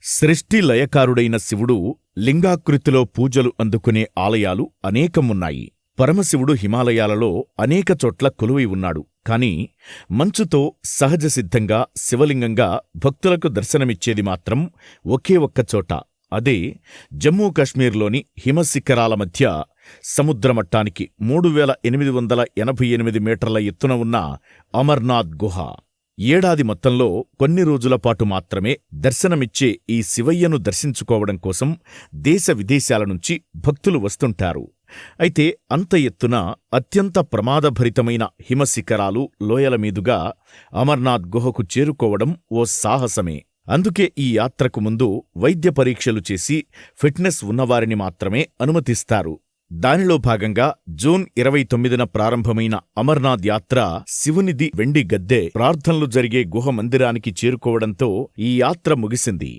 సృష్టి లయకారుడైన శివుడు లింగాకృతిలో పూజలు అందుకునే ఆలయాలు అనేకమున్నాయి. పరమశివుడు హిమాలయాలలో అనేక చోట్ల కొలువై ఉన్నాడు. కాని మంచుతో సహజసిద్ధంగా శివలింగంగా భక్తులకు దర్శనమిచ్చేది మాత్రం ఒకే ఒక్క చోట. అదే జమ్మూ కశ్మీర్లోని హిమశిఖరాల మధ్య సముద్రమట్టానికి 3888 మీటర్ల ఎత్తున ఉన్న అమర్నాథ్ గుహ. ఏడాది మొత్తంలో కొన్ని రోజులపాటు మాత్రమే దర్శనమిచ్చే ఈ శివయ్యను దర్శించుకోవడం కోసం దేశ విదేశాల నుంచి భక్తులు వస్తుంటారు. అయితే అంత ఎత్తున అత్యంత ప్రమాదభరితమైన హిమశిఖరాలు, లోయల మీదుగా అమర్నాథ్ గుహకు చేరుకోవడం ఓ సాహసమే. అందుకే ఈ యాత్రకు ముందు వైద్య పరీక్షలు చేసి ఫిట్నెస్ ఉన్నవారిని మాత్రమే అనుమతిస్తారు. దానిలో భాగంగా జూన్ 29న ప్రారంభమైన అమర్నాథ్ యాత్ర శివునిది వెండి గద్దె ప్రార్థనలు జరిగే గుహ మందిరానికి చేరుకోవడంతో ఈ యాత్ర ముగిసింది.